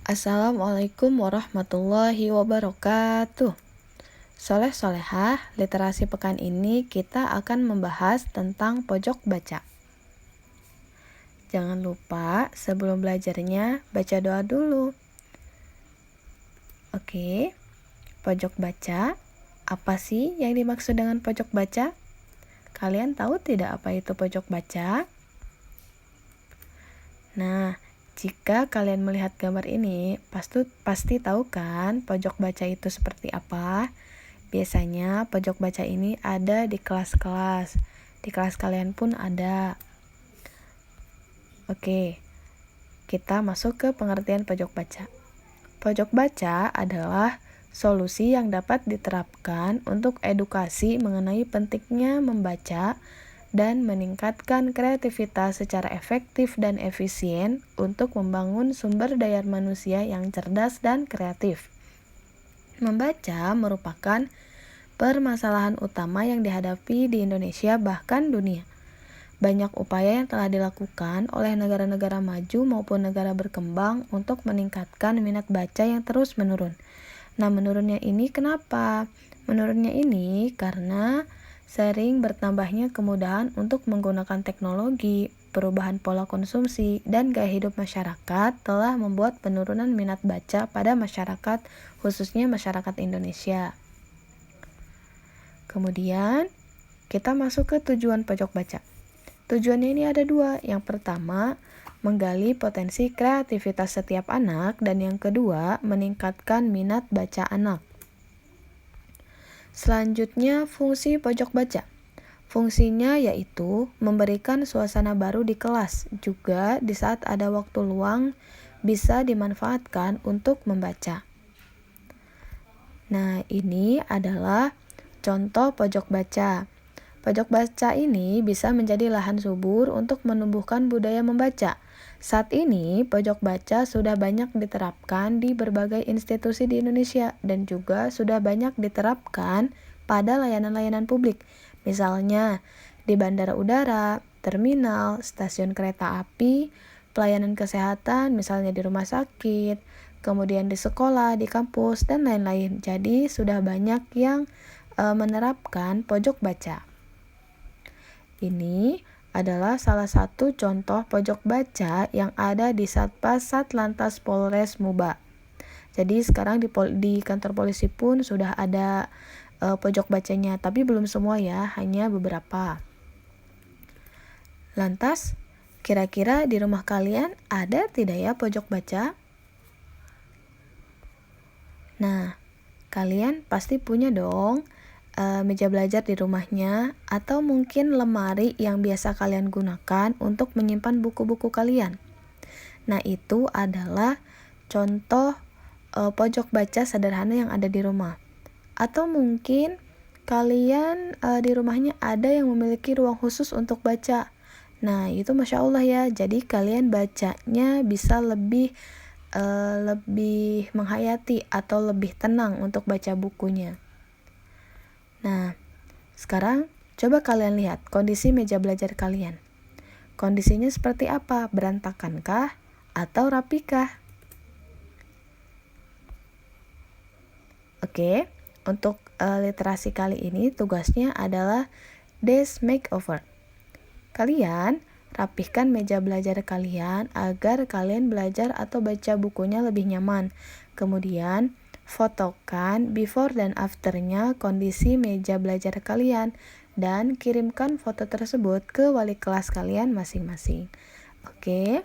Assalamualaikum warahmatullahi wabarakatuh. Soleh solehah, literasi pekan ini kita akan membahas tentang pojok baca. Jangan lupa sebelum belajarnya baca doa dulu. Oke, pojok baca. Apa sih yang dimaksud dengan pojok baca? Kalian tahu tidak apa itu pojok baca? Nah, jika kalian melihat gambar ini, pasti tahu kan pojok baca itu seperti apa? Biasanya pojok baca ini ada di kelas-kelas. Di kelas kalian pun ada. Oke, kita masuk ke pengertian pojok baca. Pojok baca adalah solusi yang dapat diterapkan untuk edukasi mengenai pentingnya membaca dan meningkatkan kreativitas secara efektif dan efisien untuk membangun sumber daya manusia yang cerdas dan kreatif. Membaca merupakan permasalahan utama yang dihadapi di Indonesia bahkan dunia. Banyak upaya yang telah dilakukan oleh negara-negara maju maupun negara berkembang untuk meningkatkan minat baca yang terus menurun. Nah, menurunnya ini kenapa? Menurunnya ini karena sering bertambahnya kemudahan untuk menggunakan teknologi, perubahan pola konsumsi, dan gaya hidup masyarakat telah membuat penurunan minat baca pada masyarakat, khususnya masyarakat Indonesia. Kemudian, kita masuk ke tujuan pojok baca. Tujuannya ini ada dua. Yang pertama, menggali potensi kreativitas setiap anak, dan yang kedua, meningkatkan minat baca anak. Selanjutnya, fungsi pojok baca. Fungsinya yaitu memberikan suasana baru di kelas, juga di saat ada waktu luang bisa dimanfaatkan untuk membaca. Nah, ini adalah contoh pojok baca. Pojok baca ini bisa menjadi lahan subur untuk menumbuhkan budaya membaca. Saat ini, pojok baca sudah banyak diterapkan di berbagai institusi di Indonesia dan juga sudah banyak diterapkan pada layanan-layanan publik. Misalnya, di bandara udara, terminal, stasiun kereta api, pelayanan kesehatan, misalnya di rumah sakit, kemudian di sekolah, di kampus, dan lain-lain. Jadi, sudah banyak yang menerapkan pojok baca. Ini adalah salah satu contoh pojok baca yang ada di Satpas Satlantas Polres Muba. Jadi sekarang di kantor polisi pun sudah ada pojok bacanya, tapi belum semua ya, hanya beberapa. Lantas, kira-kira di rumah kalian ada tidak ya pojok baca? Nah, kalian pasti punya dong meja belajar di rumahnya, atau mungkin lemari yang biasa kalian gunakan untuk menyimpan buku-buku kalian. Nah, itu adalah contoh pojok baca sederhana yang ada di rumah. Atau mungkin kalian di rumahnya ada yang memiliki ruang khusus untuk baca. Nah, itu Masya Allah ya, jadi kalian bacanya bisa lebih menghayati atau lebih tenang untuk baca bukunya. Nah, sekarang coba kalian lihat kondisi meja belajar kalian. Kondisinya seperti apa? Berantakankah atau rapikah? Oke, untuk literasi kali ini tugasnya adalah desk makeover. Kalian rapihkan meja belajar kalian agar kalian belajar atau baca bukunya lebih nyaman. Kemudian, fotokan before dan afternya kondisi meja belajar kalian dan kirimkan foto tersebut ke wali kelas kalian masing-masing. Oke,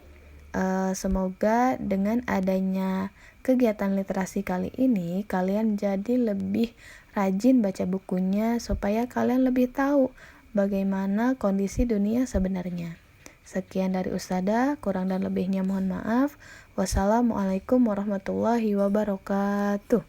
semoga dengan adanya kegiatan literasi kali ini kalian jadi lebih rajin baca bukunya supaya kalian lebih tahu bagaimana kondisi dunia sebenarnya. Sekian dari Ustadzah, kurang dan lebihnya mohon maaf. Wassalamualaikum warahmatullahi wabarakatuh.